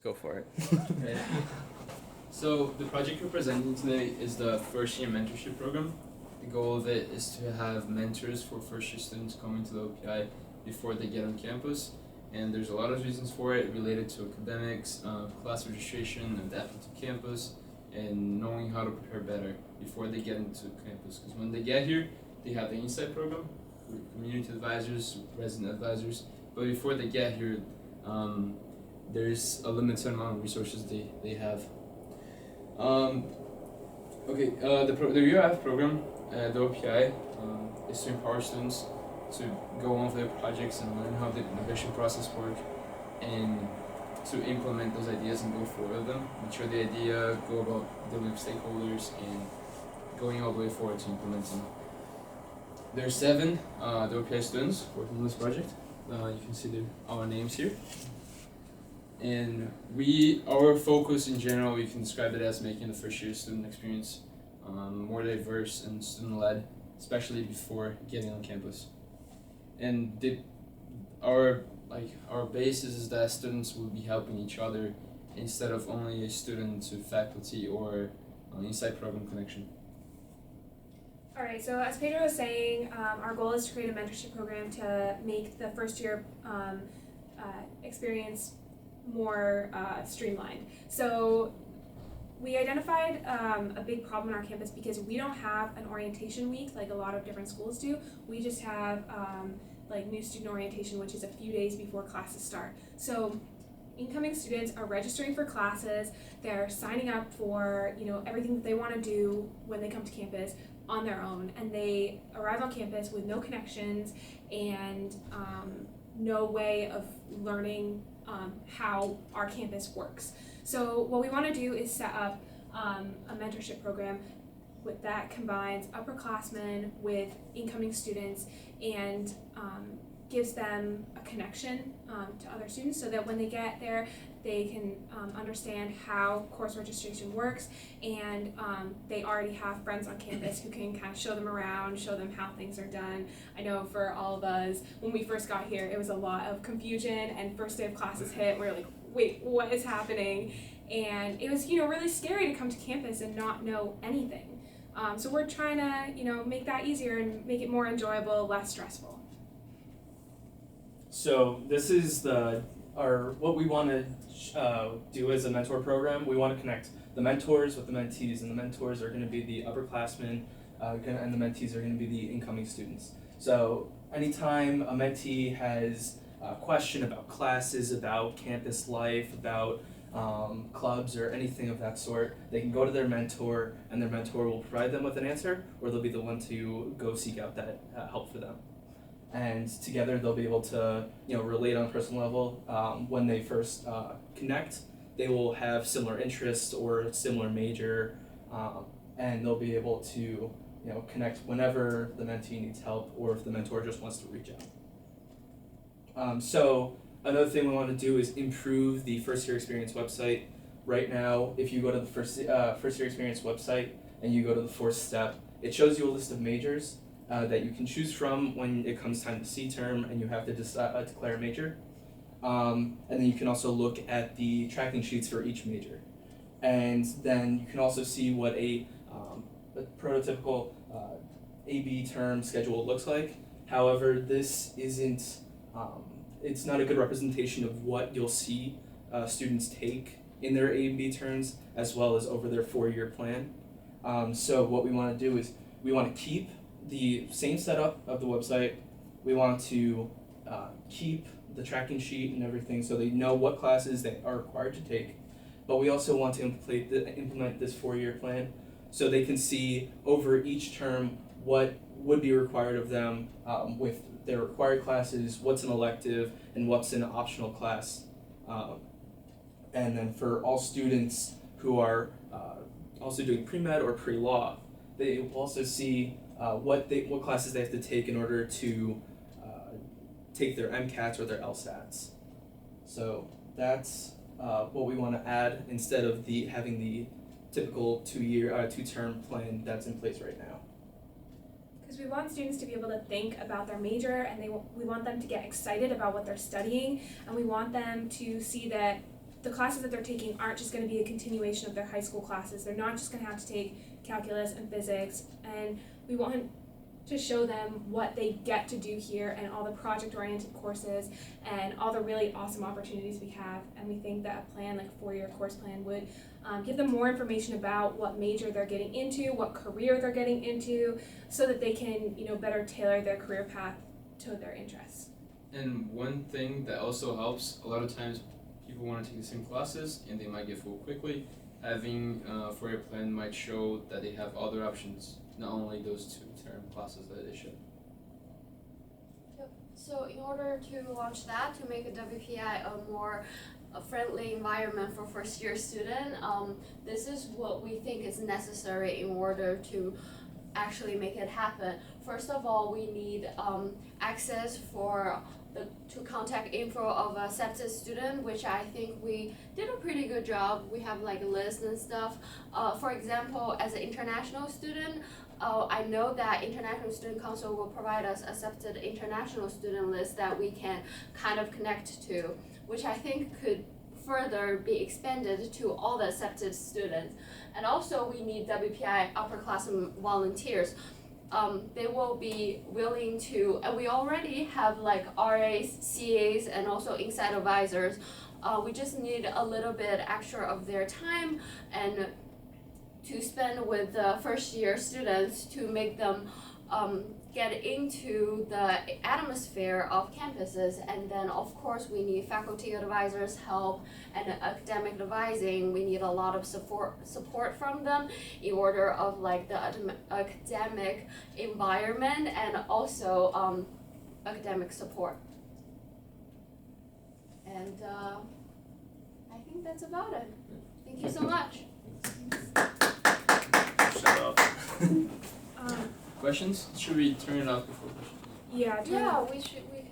Go for it. Okay. So the project we're presenting today is the first year mentorship program. The goal of it is to have mentors for first year students coming to the WPI before they get on campus. And there's a lot of reasons for it related to academics, class registration, adapting to campus, and knowing how to prepare better before they get into campus. Because when they get here, they have the Insight program, with community advisors, resident advisors. But before they get here, there's a limited amount of resources they have. The UIF program at the WPI is to empower students to go on with their projects and learn how the innovation process works, and to implement those ideas and go forward with them, mature the idea, go about dealing with stakeholders, and going all the way forward to implementing. There are 7 WPI students working on this project. You can see our names here. And our focus in general, we can describe it as making the first year student experience more diverse and student-led, especially before getting on campus. And our basis is that students will be helping each other instead of only a student to faculty or Insight program connection. All right, so as Pedro was saying, our goal is to create a mentorship program to make the first year experience more streamlined. So we identified a big problem on our campus because we don't have an orientation week like a lot of different schools do. We just have like new student orientation, which is a few days before classes start. So incoming students are registering for classes, they're signing up for everything that they want to do when they come to campus on their own, and they arrive on campus with no connections and no way of learning how our campus works. So what we want to do is set up a mentorship program that combines upperclassmen with incoming students and gives them a connection to other students, so that when they get there they can understand how course registration works, and they already have friends on campus who can kind of show them around, show them how things are done. I know for all of us, when we first got here, it was a lot of confusion, and first day of classes hit, we were like, wait, what is happening? And it was really scary to come to campus and not know anything. So we're trying to make that easier and make it more enjoyable, less stressful. So this is what we want to do as a mentor program. We want to connect the mentors with the mentees, and the mentors are going to be the upperclassmen, and the mentees are going to be the incoming students. So anytime a mentee has a question about classes, about campus life, about clubs or anything of that sort, they can go to their mentor, and their mentor will provide them with an answer, or they'll be the one to go seek out that help for them. And together they'll be able to relate on a personal level. When they first connect, they will have similar interests or a similar major, and they'll be able to connect whenever the mentee needs help, or if the mentor just wants to reach out. So another thing we want to do is improve the First Year Experience website. Right now, if you go to the First Year Experience website and you go to the 4th step, it shows you a list of majors that you can choose from when it comes time to C-term and you have to declare a major. And then you can also look at the tracking sheets for each major. And then you can also see what a prototypical AB term schedule looks like. However, this isn't, it's not a good representation of what you'll see students take in their A and B terms, as well as over their 4-year plan. So what we want to do is we want to keep the same setup of the website. We want to keep the tracking sheet and everything so they know what classes they are required to take, but we also want to implement this 4-year plan so they can see over each term what would be required of them with their required classes, what's an elective, and what's an optional class. And then for all students who are also doing pre-med or pre-law, they will also see what classes they have to take in order to take their MCATs or their LSATs. So that's what we want to add instead of having the typical 2-term plan that's in place right now. Because we want students to be able to think about their major, and we want them to get excited about what they're studying, and we want them to see that the classes that they're taking aren't just going to be a continuation of their high school classes. They're not just going to have to take calculus and physics, and we want to show them what they get to do here and all the project-oriented courses and all the really awesome opportunities we have. And we think that a plan, like a 4-year course plan, would give them more information about what major they're getting into, what career they're getting into, so that they can, better tailor their career path to their interests. And one thing that also helps, a lot of times people want to take the same classes and they might get full quickly. Having a 4-year plan might show that they have other options, not only those 2-term classes that they should. So in order to launch that, to make a WPI a more friendly environment for first-year student, this is what we think is necessary in order to actually make it happen. First of all, we need access for to contact info of a accepted student, which I think we did a pretty good job. We have like a list and stuff. For example, as an international student, I know that International Student Council will provide us accepted international student list that we can kind of connect to, which I think could further be expanded to all the accepted students. And also we need WPI upperclassmen volunteers. They will be willing to, and we already have like RAs, CAs, and also inside advisors. We just need a little bit extra of their time and to spend with the first year students to make them get into the atmosphere of campuses. And then of course we need faculty advisors help and academic advising. We need a lot of support from them in order of like the academic environment and also academic support. And I think that's about it. Thank you so much. Shut up. Questions? Should we turn it off before questions? Yeah, Yeah, we can